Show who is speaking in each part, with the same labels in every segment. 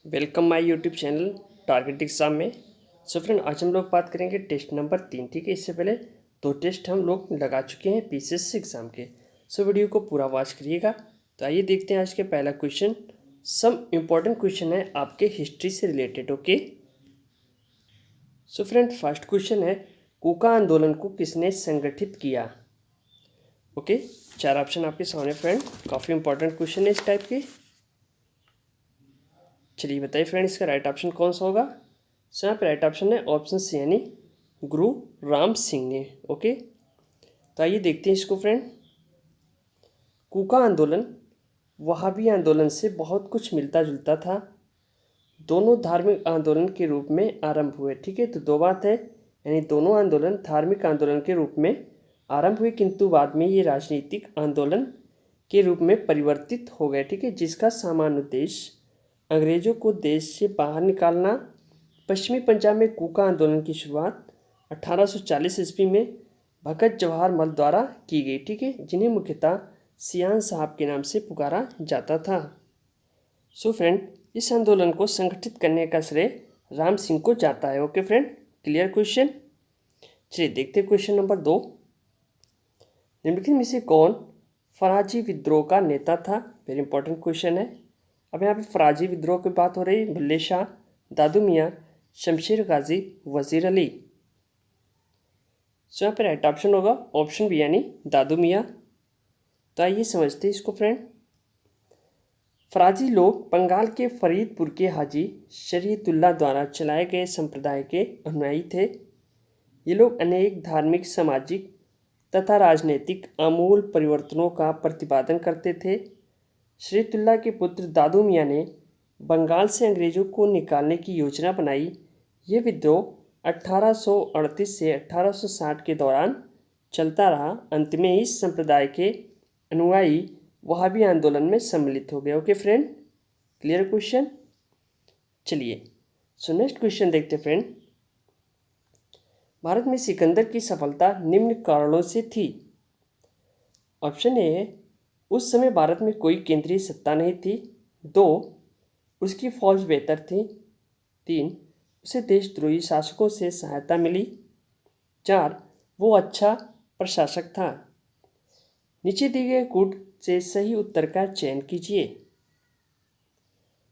Speaker 1: Welcome my YouTube channel target exam में। So friend, आज हम लोग बात करेंगे टेस्ट नंबर 3। ठीक है, इससे पहले 2 टेस्ट हम लोग लगा चुके हैं पीसीएस एग्ज़ाम के। सो वीडियो को पूरा वॉच करिएगा। तो आइए देखते हैं आज के पहला क्वेश्चन। सम इम्पोर्टेंट क्वेश्चन है आपके हिस्ट्री से related. Okay, so friend, first question है कूका आंदोलन को किसने संगठित किया। ओके, 4 ऑप्शन आपके सामने फ्रेंड। काफ़ी इंपॉर्टेंट क्वेश्चन है इस टाइप के। चलिए बताइए फ्रेंड, इसका राइट ऑप्शन कौन सा होगा। सो यहाँ पे राइट ऑप्शन है ऑप्शन सी, यानी गुरु राम सिंह ने। ओके, तो आइए देखते हैं इसको फ्रेंड। कूका आंदोलन वहाबी आंदोलन से बहुत कुछ मिलता जुलता था। दोनों धार्मिक आंदोलन के रूप में आरंभ हुए। ठीक है, तो दो बात है, यानी दोनों आंदोलन धार्मिक आंदोलन के रूप में आरंभ हुए, किंतु बाद में ये राजनीतिक आंदोलन के रूप में परिवर्तित हो गए। ठीक है, जिसका सामान्य उद्देश्य अंग्रेजों को देश से बाहर निकालना। पश्चिमी पंजाब में कूका आंदोलन की शुरुआत 1840 ईस्वी में भगत जवाहर मल द्वारा की गई। ठीक है, जिन्हें मुख्यतः सियान साहब के नाम से पुकारा जाता था। सो फ्रेंड, इस आंदोलन को संगठित करने का श्रेय राम सिंह को जाता है। Okay friend, clear question. चलिए देखते हैं क्वेश्चन नंबर 2। निम्नलिखित में से कौन फराजी विद्रोह का नेता था। वेरी इंपॉर्टेंट क्वेश्चन है। अब यहाँ पे फराजी विद्रोह की बात हो रही, भुल्ले शाह, दादू मियाँ, शमशेर गाजी, वजीर अली। सो यहाँ पे राइट ऑप्शन होगा ऑप्शन बी, यानी दादू मियाँ। तो आइए समझते हैं इसको फ्रेंड। फराजी लोग बंगाल के फरीदपुर के हाजी शरीयतुल्लाह द्वारा चलाए गए संप्रदाय के अनुयायी थे। ये लोग अनेक धार्मिक, सामाजिक तथा राजनीतिक आमूल परिवर्तनों का प्रतिपादन करते थे। शरीयतुल्लाह के पुत्र दादू मियाँ ने बंगाल से अंग्रेज़ों को निकालने की योजना बनाई। ये विद्रोह 1838 से 1860 के दौरान चलता रहा। अंत में इस संप्रदाय के अनुयायी वहाबी आंदोलन में सम्मिलित हो गए। Okay friend, clear question. चलिए सो नेक्स्ट क्वेश्चन देखते फ्रेंड। भारत में सिकंदर की सफलता निम्न कारणों से थी। ऑप्शन ए, उस समय भारत में कोई केंद्रीय सत्ता नहीं थी। 2, उसकी फौज बेहतर थी। 3, उसे देशद्रोही शासकों से सहायता मिली। 4, वो अच्छा प्रशासक था। नीचे दिए गए कूट से सही उत्तर का चयन कीजिए।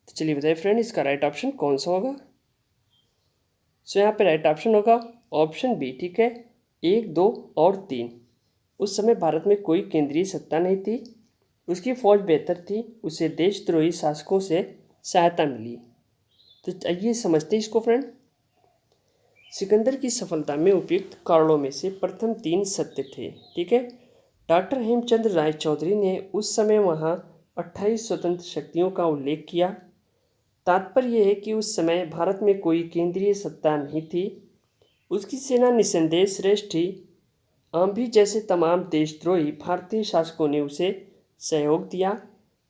Speaker 1: तो चलिए बताइए फ्रेंड, इसका राइट ऑप्शन कौन सा होगा। सो यहाँ पे राइट ऑप्शन होगा ऑप्शन बी। ठीक है, 1, 2 और 3। उस समय भारत में कोई केंद्रीय सत्ता नहीं थी, उसकी फौज बेहतर थी, उसे देशद्रोही शासकों से सहायता मिली। तो आइए समझते हैं इसको फ्रेंड। सिकंदर की सफलता में उपयुक्त कारणों में से प्रथम 3 सत्य थे। ठीक है, डॉक्टर हेमचंद्र राय चौधरी ने उस समय वहाँ 28 स्वतंत्र शक्तियों का उल्लेख किया। तात्पर्य यह है कि उस समय भारत में कोई केंद्रीय सत्ता नहीं थी। उसकी सेना निस्संदेह श्रेष्ठ थी। आम्भी जैसे तमाम देशद्रोही भारतीय शासकों ने उसे सहयोग दिया,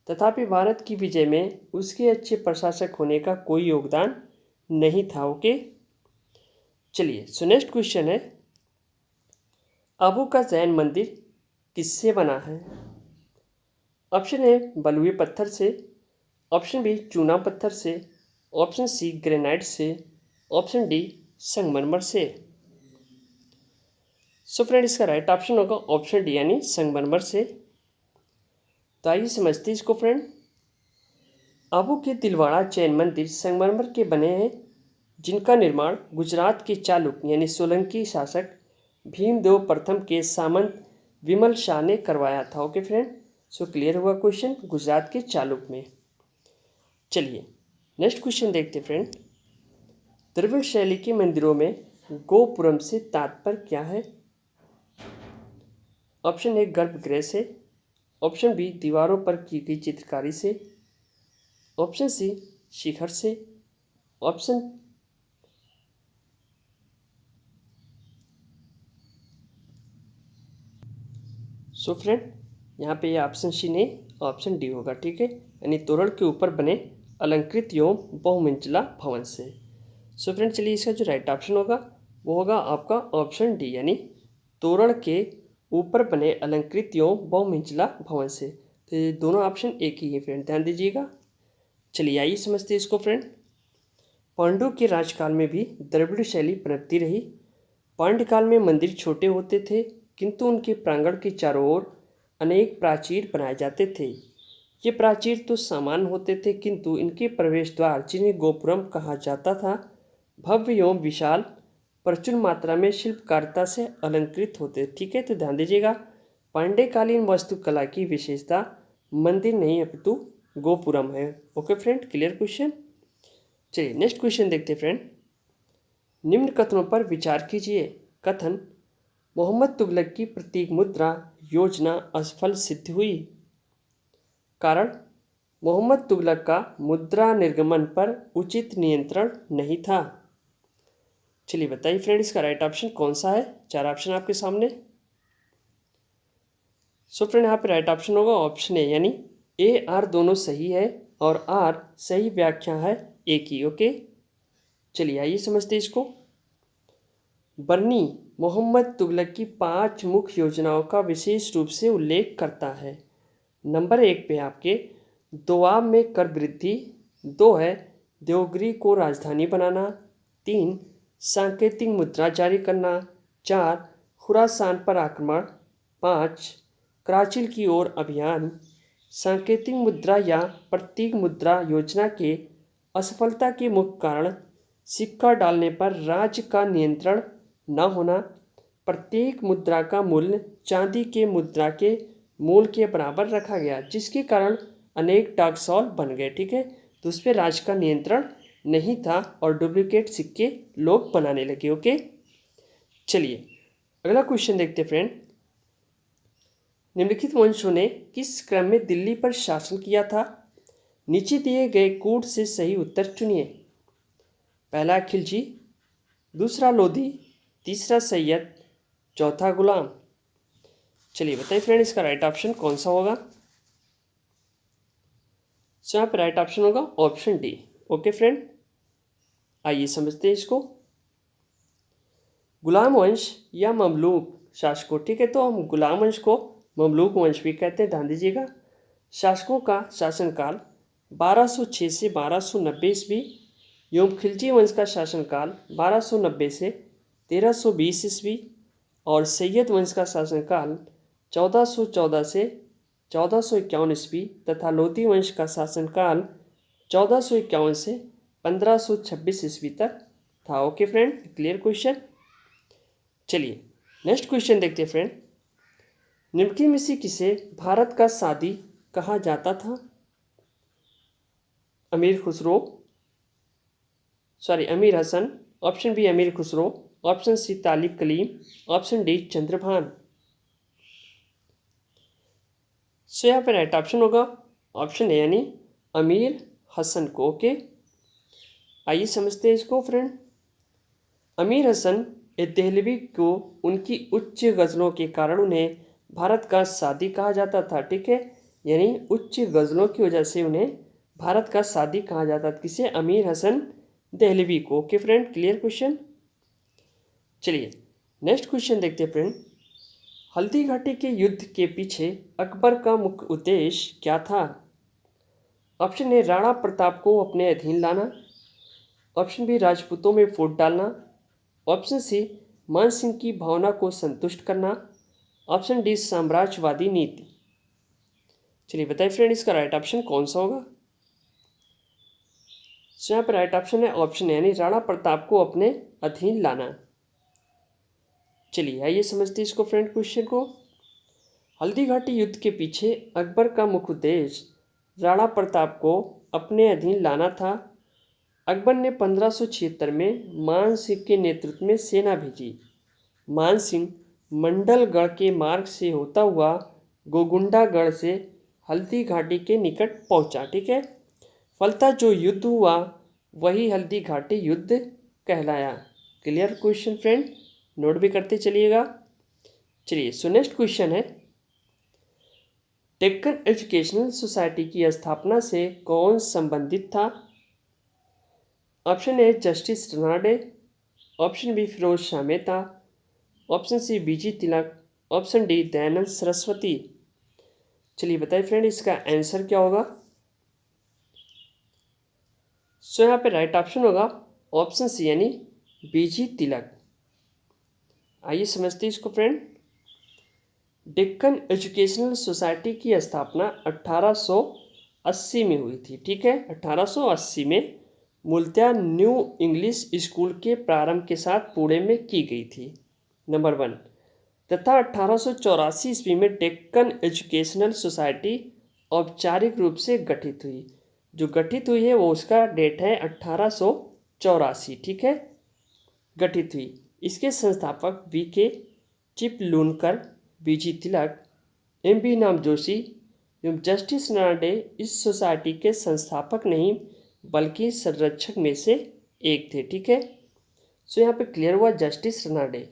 Speaker 1: तथापि भारत की विजय में उसके अच्छे प्रशासक होने का कोई योगदान नहीं था। ओके, चलिए सो नेक्स्ट क्वेश्चन है, आबू का जैन मंदिर किससे बना है। ऑप्शन ए, बलुए पत्थर से। ऑप्शन बी, चूना पत्थर से। ऑप्शन सी, ग्रेनाइट से। ऑप्शन डी, संगमरमर से। सो फ्रेंड, इसका राइट ऑप्शन होगा ऑप्शन डी, यानी संगमरमर से। तो आइए समझते हैं इसको फ्रेंड। आबू के तिलवाड़ा जैन मंदिर संगमरमर के बने हैं, जिनका निर्माण गुजरात के चालुक्य यानी सोलंकी शासक भीमदेव प्रथम के सामंत विमल शाह ने करवाया था। ओके फ्रेंड, सो क्लियर हुआ क्वेश्चन, गुजरात के चालुक्य में। चलिए नेक्स्ट क्वेश्चन देखते फ्रेंड। द्रविड़ शैली के मंदिरों में गोपुरम से तात्पर्य क्या है। ऑप्शन ए, गर्भगृह से। ऑप्शन बी, दीवारों पर की गई चित्रकारी से। ऑप्शन सी, शिखर से। ऑप्शन सो फ्रेंड, यहाँ पे ये ऑप्शन सी नहीं, ऑप्शन डी होगा। ठीक है, यानी तोरण के ऊपर बने अलंकृत एवं बहुमंजिला भवन से। सो फ्रेंड, चलिए इसका जो राइट ऑप्शन होगा वो होगा आपका ऑप्शन डी, यानी तोरण के ऊपर बने अलंकृत एवं बहुमंजिला भवन से। तो ये दोनों ऑप्शन एक ही है फ्रेंड, ध्यान दीजिएगा। चलिए आइए समझते हैं इसको फ्रेंड। पांडवों के राजकाल में भी द्रविड़ शैली पनपती रही। पांड्यकाल में मंदिर छोटे होते थे, किंतु उनके प्रांगण के चारों ओर अनेक प्राचीर बनाए जाते थे। ये प्राचीर तो सामान्य होते थे, किंतु इनके प्रवेश द्वार, जिन्हें गोपुरम कहा जाता था, भव्य एवं विशाल, प्रचुर मात्रा में शिल्पकारिता से अलंकृत होते। ठीक है, तो ध्यान दीजिएगा, पांड्यकालीन वास्तुकला की विशेषता मंदिर नहीं अपितु गोपुरम है। Okay friend, clear question. चलिए नेक्स्ट क्वेश्चन देखते फ्रेंड। निम्न कथनों पर विचार कीजिए। कथन: मोहम्मद तुगलक की प्रतीक मुद्रा योजना असफल सिद्ध हुई। कारण: मोहम्मद तुगलक का मुद्रा निर्गमन पर उचित नियंत्रण नहीं था। चलिए बताइए फ्रेंड, इसका राइट ऑप्शन कौन सा है। चार ऑप्शन आपके सामने। सो फ्रेंड, यहाँ पे राइट ऑप्शन होगा ऑप्शन ए, यानी ए आर दोनों सही है और आर सही व्याख्या है ए की। ओके, चलिए आइए समझते इसको। बर्नी मोहम्मद तुगलक की 5 मुख्य योजनाओं का विशेष रूप से उल्लेख करता है। नंबर 1 पे आपके दोआब में कर वृद्धि, 2 है देवगिरी को राजधानी बनाना, 3 सांकेतिक मुद्रा जारी करना, 4 खुरासान पर आक्रमण, 5 कराचिल की ओर अभियान। सांकेतिक मुद्रा या प्रतीक मुद्रा योजना के असफलता के मुख्य कारण सिक्का डालने पर राज्य का नियंत्रण न होना, प्रत्येक मुद्रा का मूल्य चांदी के मुद्रा के मूल के बराबर रखा गया, जिसके कारण अनेक टाकसाल बन गए। ठीक है, तो उस पर राज्य का नियंत्रण नहीं था और डुप्लीकेट सिक्के लोग बनाने लगे। ओके, चलिए अगला क्वेश्चन देखते फ्रेंड। निम्नलिखित वंशों ने किस क्रम में दिल्ली पर शासन किया था। नीचे दिए गए कूट से सही उत्तर चुनिए। पहला खिलजी, दूसरा लोधी, तीसरा सैयद, चौथा गुलाम। चलिए बताइए फ्रेंड, इसका राइट ऑप्शन कौन सा होगा। सो यहाँ पे राइट ऑप्शन होगा ऑप्शन डी। ओके फ्रेंड, आइए समझते हैं इसको। गुलाम वंश या ममलूक शासकों। ठीक है, तो हम गुलाम वंश को ममलूक वंश भी कहते हैं, ध्यान दीजिएगा। शासकों का शासनकाल 1206 से 1290 ईस्वी एवं खिलजी वंश का शासनकाल 1290 से 1320 ईस्वी और सैयद वंश का शासनकाल 1414 से 1451 ईस्वी तथा लोधी वंश का शासनकाल 1451 से 1526 ईस्वी तक था। Okay friend, clear question. चलिए नेक्स्ट क्वेश्चन देखते हैं फ्रेंड। निम्नलिखित में से किसे भारत का सादी कहा जाता था। अमीर हसन, ऑप्शन बी अमीर खुसरो, ऑप्शन सी तालिब कलीम, ऑप्शन डी चंद्रभान। सो यहाँ पे राइट ऑप्शन होगा ऑप्शन ए, यानी अमीर हसन को। ओके, आइए समझते हैं इसको फ्रेंड। अमीर हसन देहलवी को उनकी उच्च गज़लों के कारण उन्हें भारत का सादी कहा जाता था। ठीक है, यानी उच्च गज़लों की वजह से उन्हें भारत का सादी कहा जाता था। किसे? अमीर हसन देहलवी को। Okay friend, clear question. चलिए नेक्स्ट क्वेश्चन देखते हैं फ्रेंड। हल्दी घाटी के युद्ध के पीछे अकबर का मुख्य उद्देश्य क्या था। ऑप्शन ए राणा प्रताप को अपने अधीन लाना, ऑप्शन बी राजपूतों में फूट डालना, ऑप्शन सी मान सिंह की भावना को संतुष्ट करना, ऑप्शन डी साम्राज्यवादी नीति। चलिए बताइए फ्रेंड, इसका राइट ऑप्शन कौन सा होगा। सो यहाँ पर राइट ऑप्शन है ऑप्शन यानी राणा प्रताप को अपने अधीन लाना। चलिए आइए समझते हैं इसको फ्रेंड क्वेश्चन को। हल्दी घाटी युद्ध के पीछे अकबर का मुख्य उद्देश्य राणा प्रताप को अपने अधीन लाना था। अकबर ने 1576 में मान सिंह के नेतृत्व में सेना भेजी। मान सिंह मंडलगढ़ के मार्ग से होता हुआ गोगुंडागढ़ से हल्दी घाटी के निकट पहुंचा। ठीक है, फलतः जो युद्ध हुआ वही हल्दी घाटी युद्ध कहलाया। क्लियर क्वेश्चन फ्रेंड, नोट भी करते चलिएगा। चलिए सो नेक्स्ट क्वेश्चन है, डेक्कन एजुकेशनल सोसाइटी की स्थापना से कौन संबंधित था। Option A justice Ranade, option B Pheroze Shah Mehta, option C BG Tilak, option D Dayanand Saraswati. चलिए बताइए फ्रेंड, इसका आंसर क्या होगा। सो यहाँ पे राइट ऑप्शन होगा ऑप्शन सी यानी बीजी तिलक। आइए समझते हैं इसको फ्रेंड। डेक्कन एजुकेशनल सोसाइटी की स्थापना 1880 में हुई थी। ठीक है, 1880 में मूलतः न्यू इंग्लिश स्कूल के प्रारंभ के साथ पुणे में की गई थी, नंबर 1। तथा 1884 ईस्वी में डेक्कन एजुकेशनल सोसाइटी औपचारिक रूप से गठित हुई। जो गठित हुई है वो उसका डेट है 1884। ठीक है, गठित हुई। इसके संस्थापक वी.के. चिपलूनकर, बीजी तिलक, एम.बी. नामजोशी एवं जस्टिस रनाडे इस सोसाइटी के संस्थापक नहीं बल्कि संरक्षक में से एक थे। ठीक है, सो यहाँ पे क्लियर हुआ जस्टिस रनाडे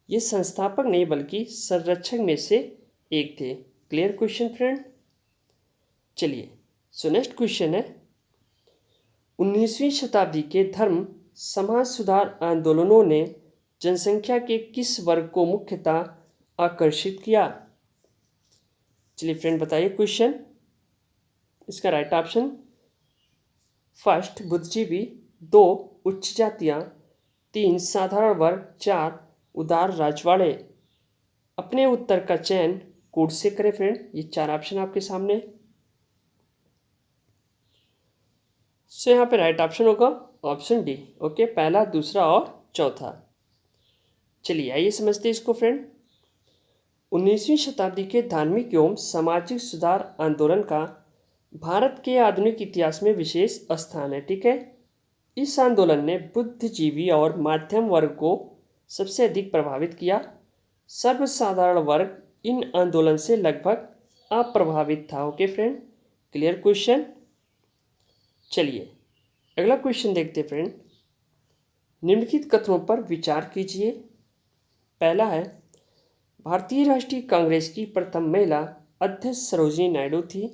Speaker 1: ये संस्थापक नहीं बल्कि संरक्षक में से एक थे। Clear question friend. चलिए, सो नेक्स्ट क्वेश्चन है 19वीं शताब्दी के धर्म समाज सुधार आंदोलनों ने जनसंख्या के किस वर्ग को मुख्यतः आकर्षित किया? चलिए फ्रेंड बताइए क्वेश्चन। इसका राइट ऑप्शन फर्स्ट बुद्धिजीवी, 2 उच्च जातियाँ, 3 साधारण वर्ग, 4 उदार राजवाड़े। अपने उत्तर का चयन कोड से करें फ्रेंड। ये 4 ऑप्शन आपके सामने। सो यहाँ पे राइट ऑप्शन होगा ऑप्शन डी। ओके, पहला, दूसरा और चौथा। चलिए आइए समझते हैं इसको फ्रेंड। 19वीं शताब्दी के धार्मिक एवं सामाजिक सुधार आंदोलन का भारत के आधुनिक इतिहास में विशेष स्थान है। ठीक है, इस आंदोलन ने बुद्धिजीवी और मध्यम वर्ग को सबसे अधिक प्रभावित किया। सर्वसाधारण वर्ग इन आंदोलन से लगभग अप्रभावित था। Okay friend, clear question. चलिए अगला क्वेश्चन देखते हैं फ्रेंड। निम्नलिखित कथनों पर विचार कीजिए। पहला है भारतीय राष्ट्रीय कांग्रेस की प्रथम महिला अध्यक्ष सरोजिनी नायडू थी।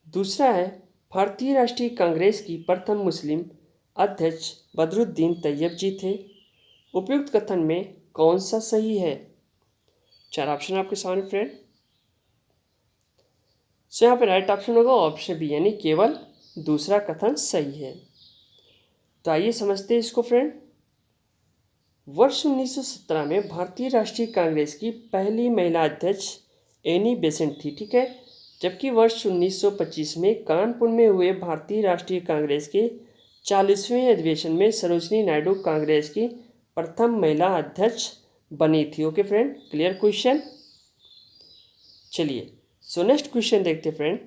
Speaker 1: दूसरा है भारतीय राष्ट्रीय कांग्रेस की प्रथम मुस्लिम अध्यक्ष बदरुद्दीन तैयब जी थे। उपयुक्त कथन में कौन सा सही है? 4 ऑप्शन आपके सामने फ्रेंड। सो यहाँ पे राइट ऑप्शन होगा ऑप्शन बी यानी केवल दूसरा कथन सही है। तो आइए समझते हैं इसको फ्रेंड। वर्ष 1917 में भारतीय राष्ट्रीय कांग्रेस की पहली महिला अध्यक्ष एनी बेसेंट थी। ठीक है, जबकि वर्ष 1925 में कानपुर में हुए भारतीय राष्ट्रीय कांग्रेस के 40वें अधिवेशन में सरोजिनी नायडू कांग्रेस की प्रथम महिला अध्यक्ष बनी थी। Okay friend, clear question. चलिए सो नेक्स्ट क्वेश्चन देखते फ्रेंड।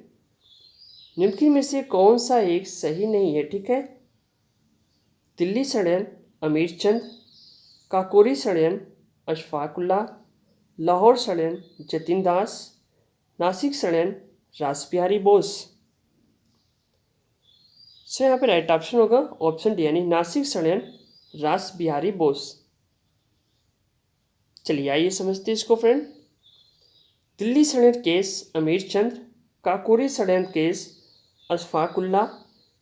Speaker 1: निम्नलिखित में से कौन सा एक सही नहीं है? ठीक है, दिल्ली षड्यंत्र अमीरचंद, काकोरी षड्यंत्र अशफाकुल्लाह, लाहौर षड्यंत्र जतिन दास, नासिक षड्यंत्र रासबिहारी बोस। सो यहाँ पे राइट ऑप्शन होगा ऑप्शन डी यानी नासिक षड्यंत्र रासबिहारी बोस। चलिए आइए समझते हैं इसको फ्रेंड। दिल्ली षड्यंत्र केस अमीरचंद, काकोरी षड्यंत्र केस अशफाकुल्लाह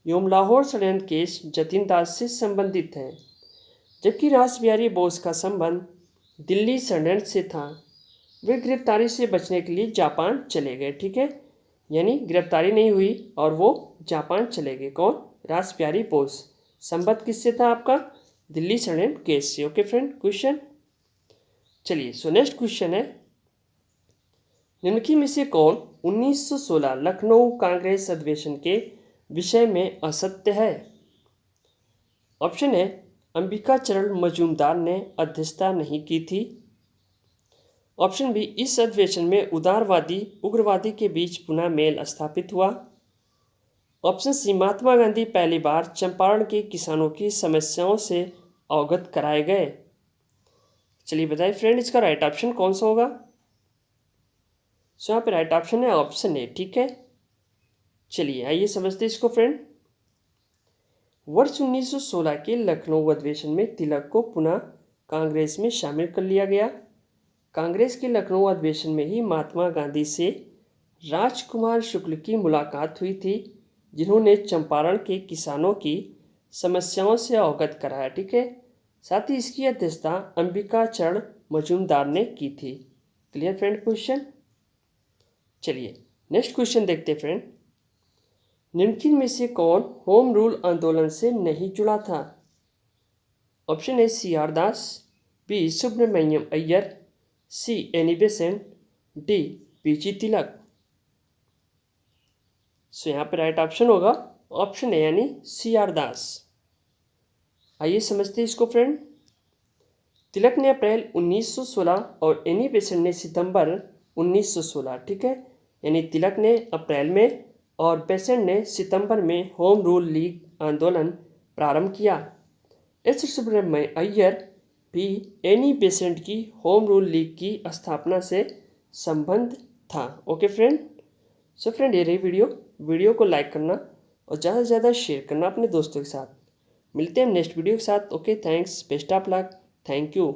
Speaker 1: एवं लाहौर षड्यंत्र केस जतिन दास से संबंधित है, जबकि रासबिहारी बोस का संबंध दिल्ली षड्यंत्र से था। वे गिरफ्तारी से बचने के लिए जापान चले गए। ठीक है, यानी गिरफ्तारी नहीं हुई और वो जापान चले गए। कौन? रासबिहारी बोस। संबंध किससे था आपका? दिल्ली षड्यंत्र केस से। Okay friend, question. चलिए सो नेक्स्ट क्वेश्चन है निम्नलिखित में से कौन 1916 लखनऊ कांग्रेस अधिवेशन के विषय में असत्य है? ऑप्शन है अंबिकाचरण मजूमदार ने अध्यक्षता नहीं की थी। ऑप्शन बी इस अधिवेशन में उदारवादी उग्रवादी के बीच पुनः मेल स्थापित हुआ। ऑप्शन सी महात्मा गांधी पहली बार चंपारण के किसानों की समस्याओं से अवगत कराए गए। चलिए बताइए फ्रेंड इसका राइट ऑप्शन कौन सा होगा? सो यहाँ पे राइट ऑप्शन है ऑप्शन ए। ठीक है, चलिए आइए समझते इसको फ्रेंड। वर्ष 1916 के लखनऊ अधिवेशन में तिलक को पुनः कांग्रेस में शामिल कर लिया गया। कांग्रेस के लखनऊ अधिवेशन में ही महात्मा गांधी से राजकुमार शुक्ल की मुलाकात हुई थी, जिन्होंने चंपारण के किसानों की समस्याओं से अवगत कराया। ठीक है, साथ ही इसकी अध्यक्षता अंबिकाचरण मजूमदार ने की थी। Clear friend question. चलिए नेक्स्ट क्वेश्चन देखते फ्रेंड। निम्नलिखित में से कौन होम रूल आंदोलन से नहीं जुड़ा था? Option A C R Das, B Subramaniam Iyer, C Annie Besant, D PG Tilak. So यहाँ पे राइट ऑप्शन होगा ऑप्शन ए यानी सी आर दास। आइए समझते हैं इसको फ्रेंड। तिलक ने अप्रैल 1916 और एनी बेसेंट ने सितंबर 1916, ठीक है। यानी तिलक ने अप्रैल में और बेसेंट ने सितंबर में होम रूल लीग आंदोलन प्रारंभ किया। एस सुब्रमण्यम अय्यर भी एनी बेसेंट की होम रूल लीग की स्थापना से संबंध था। Okay friend. सो फ्रेंड ये रही वीडियो को लाइक करना और ज़्यादा से ज़्यादा शेयर करना अपने दोस्तों के साथ। मिलते हैं नेक्स्ट वीडियो के साथ। Okay thanks, best of luck, thank you.